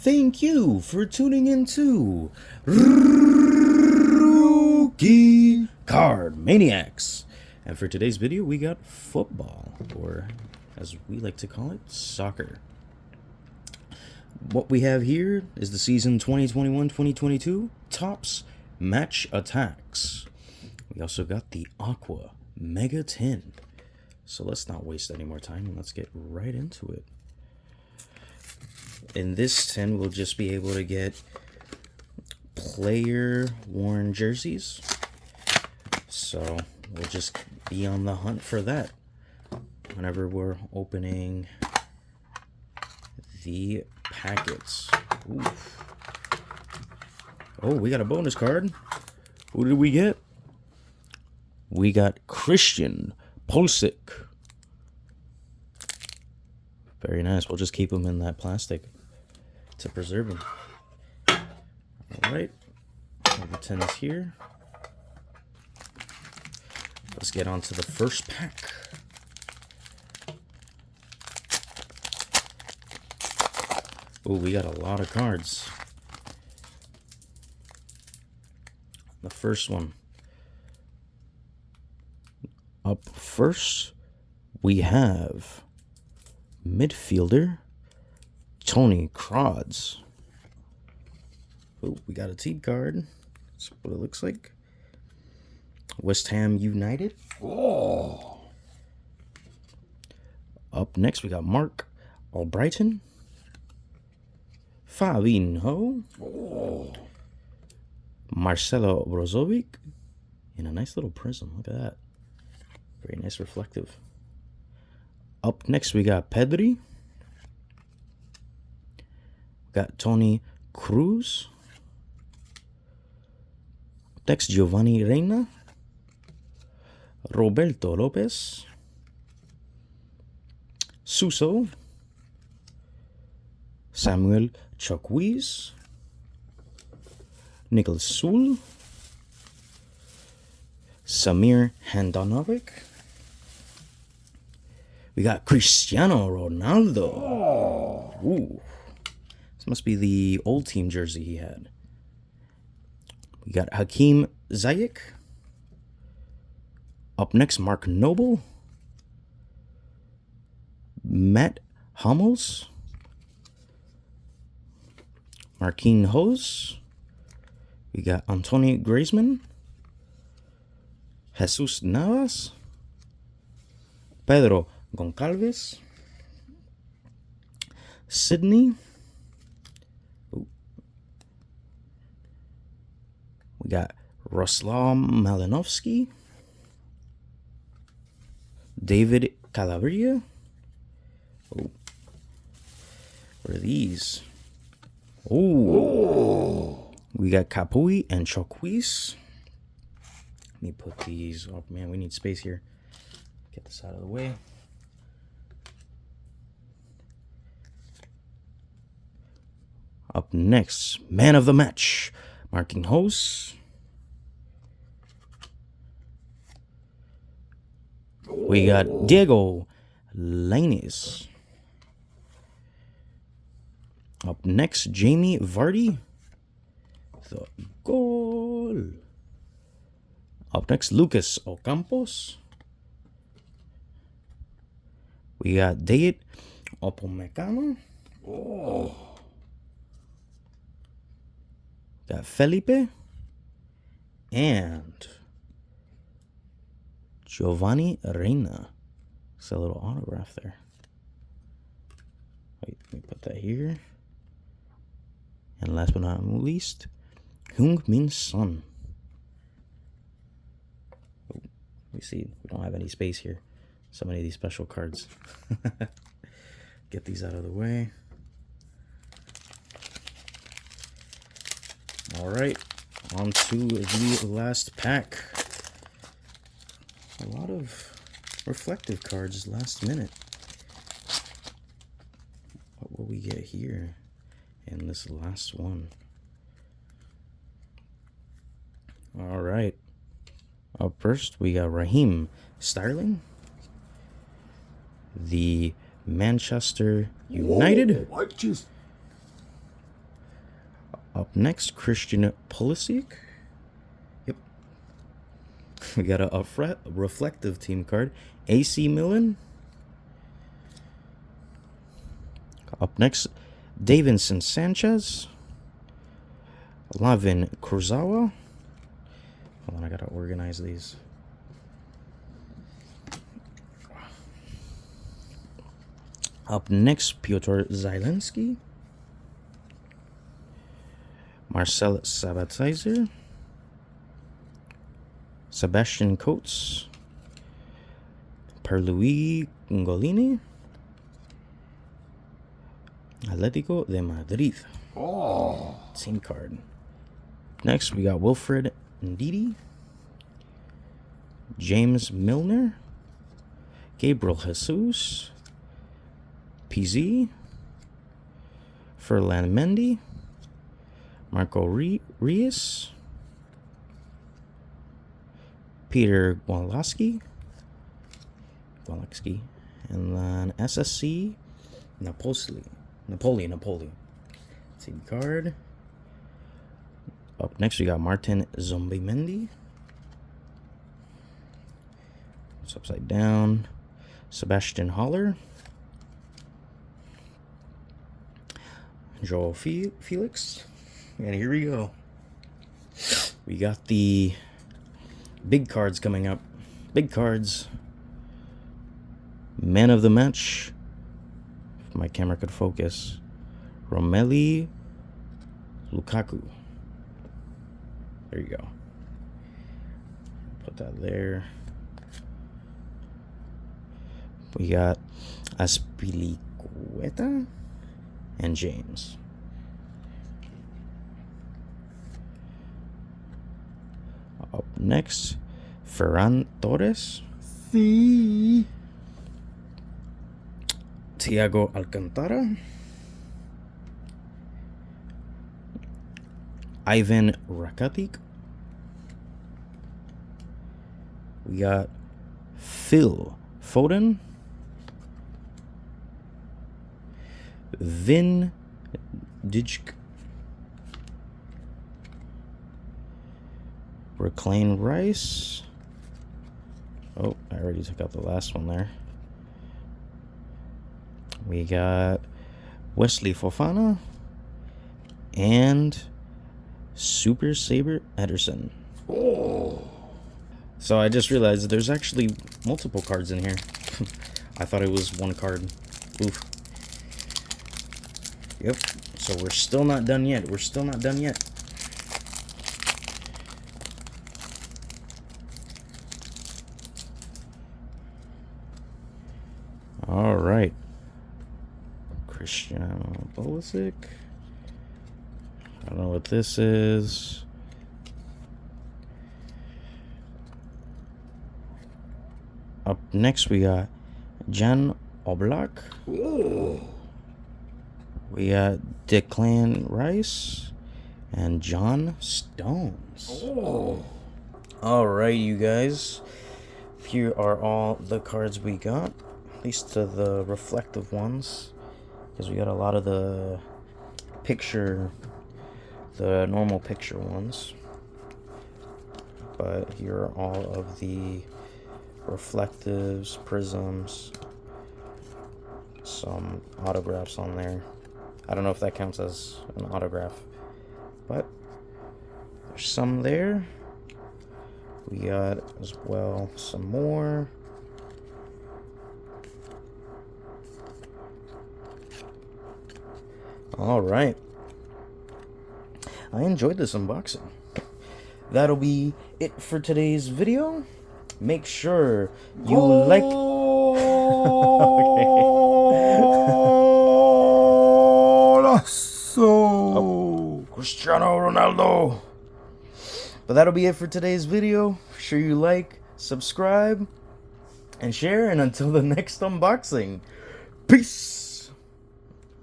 Thank you for tuning into Rookie Card Maniacs. And for today's video, we got football, or as we like to call it, soccer. What we have here is the season 2021-2022 Topps Match Attacks. We also got the Aqua Mega Tin. So let's not waste any more time and let's get right into it. In this tin, we'll just be able to get player-worn jerseys. So we'll just be on the hunt for that whenever we're opening the packets. Oof. Oh, we got a bonus card. Who did we get? We got Christian Pulisic. Very nice. We'll just keep him in that plastic to preserve him. Alright. The tin is here. Let's get on to the first pack. Oh, we got a lot of cards. The first one. Up first, we have midfielder Tony Kroos. Oh, we got a team card. That's what it looks like. West Ham United. Oh. Up next, we got Mark Albrighton. Fabinho. Oh. Marcelo Brozovic. In a nice little prism. Look at that. Very nice reflective. Up next, we got Pedri. Got Tony Cruz. Next, Giovanni Reina. Roberto Lopez. Suso. Samuel Chukwueze. Nicholas Sul. Samir Handanovic. We got Cristiano Ronaldo. Oh. Ooh. This must be the old team jersey he had. We got Hakeem Ziyech. Up next, Mark Noble. Matt Hummels. Marquinhos. We got Antonio Griezmann. Jesus Navas. Pedro Goncalves. Sydney. Ooh. We got Ruslan Malinovsky. David Calabria. Oh. What are these? Oh. We got Capuy and Chukwueze. Let me put these. Oh man, we need space here. Get this out of the way. Up next, man of the match, Marquinhos. We got Diego Lainez. Up next, Jamie Vardy. The goal. Up next, Lucas Ocampos. We got Dayot Upamecano. Oh. Got Felipe. And Giovanni Reina. It's a little autograph there. Wait, let me put that here. And last but not least, Heung-min Son. Oh, we see we don't have any space here. So many of these special cards. Get these out of the way. Alright, on to the last pack. A lot of reflective cards last minute. What will we get here in this last one? Alright. Up first, we got Raheem Sterling. The Manchester United. Whoa, Up next, Christian Pulisic. Yep. We got a reflective team card. AC Milan. Up next, Davinson Sanchez. Lavin Kurzawa. Hold on, I gotta organize these. Up next, Piotr Zielinski. Marcel Sabatizer. Sebastian Coates. Perluigi Ngolini. Atletico de Madrid. Oh. Team card. Next, we got Wilfred Ndidi. James Milner. Gabriel Jesus. PZ. Ferland Mendy. Marco Reus. Peter Gwalowski. And then SSC Napoli. Team card. Up next, we got Martin Zombimendi. It's upside down. Sebastian Haller. Joel Felix. And here we go. We got the big cards coming up. Big cards. Man of the match. If my camera could focus. Romelu Lukaku. There you go. Put that there. We got Aspilicueta and James. Up next, Ferran Torres. Sí. Thiago Alcantara. Ivan Rakitic. We got Phil Foden. Vin Dijk. Reclaim Rice. Oh, I already took out the last one there. We got Wesley Fofana and Super Saber Ederson. Oh. So I just realized there's actually multiple cards in here. I thought it was one card. Oof. Yep. So we're still not done yet. All right. Christian Pulisic. I don't know what this is. Up next, we got Jan Oblak. Oh. We got Declan Rice and John Stones. Oh. All right, you guys. Here are all the cards we got, at least to the reflective ones, because we got a lot of the normal picture ones. But here are all of the reflectives, prisms, some autographs on there. I don't know if that counts as an autograph, but there's some there. We got as well some more. All right. I enjoyed this unboxing. That'll be it for today's video. Make sure you like. So Cristiano Ronaldo. But that'll be it for today's video. Make sure you like, subscribe, and share. And until the next unboxing, peace.